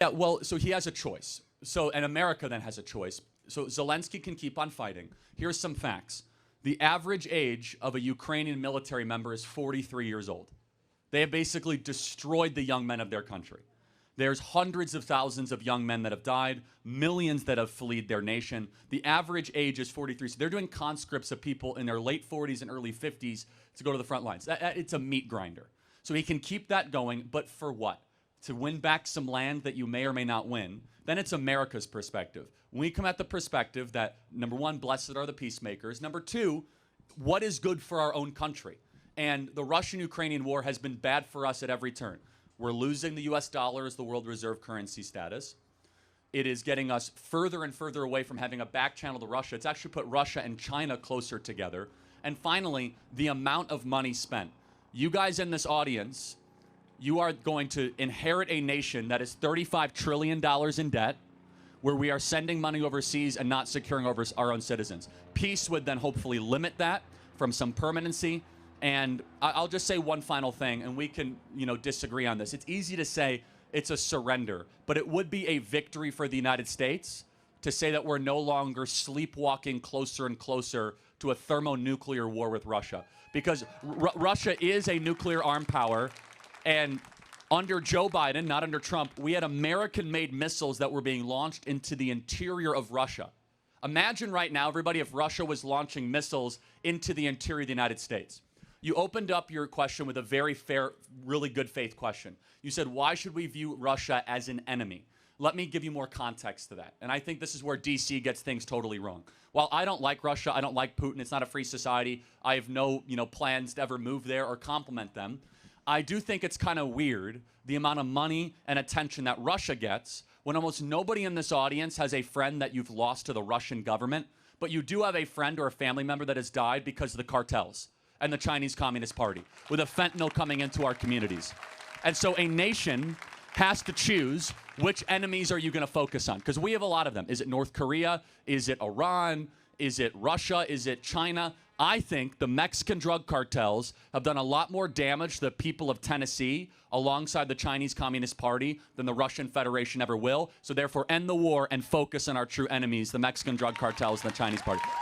Yeah, well, so he has a choice. So, and America then has a choice. So Zelenskyy can keep on fighting. Here's some facts. The average age of a Ukrainian military member is 43 years old. They have basically destroyed the young men of their country. There's hundreds of thousands of young men that have died, millions that have fled their nation. The average age is 43. So they're doing conscripts of people in their late 40s and early 50s to go to the front lines. It's a meat grinder. So he can keep that going, but for what? To win back some land that you may or may not win. Then it's America's perspective. We come at the perspective that, number one, blessed are the peacemakers. Number two, what is good for our own country? And the Russian-Ukrainian war has been bad for us at every turn. We're losing the US dollar as the world reserve currency status. It is getting us further and further away from having a back channel to Russia. It's actually put Russia and China closer together. And finally, the amount of money spent. You guys in this audience, you are going to inherit a nation that is $35 trillion in debt, where we are sending money overseas and not securing over our own citizens. Peace would then hopefully limit that from some permanency. And I'll just say one final thing, and we can, disagree on this. It's easy to say it's a surrender, but it would be a victory for the United States to say that we're no longer sleepwalking closer and closer to a thermonuclear war with Russia. Because Russia is a nuclear armed power, and under Joe Biden, not under Trump, we had American-made missiles that were being launched into the interior of Russia. Imagine right now, everybody, if Russia was launching missiles into the interior of the United States. You opened up your question with a very fair, really good faith question. You said, why should we view Russia as an enemy? Let me give you more context to that. And I think this is where DC gets things totally wrong. While I don't like Russia, I don't like Putin, it's not a free society, I have no plans to ever move there or compliment them. I do think it's kind of weird, the amount of money and attention that Russia gets when almost nobody in this audience has a friend that you've lost to the Russian government, but you do have a friend or a family member that has died because of the cartels and the Chinese Communist Party, with a fentanyl coming into our communities. And so a nation has to choose which enemies are you going to focus on, because we have a lot of them. Is it North Korea? Is it Iran? Is it Russia? Is it China? I think the Mexican drug cartels have done a lot more damage to the people of Tennessee alongside the Chinese Communist Party than the Russian Federation ever will. So therefore, end the war and focus on our true enemies, the Mexican drug cartels and the Chinese party.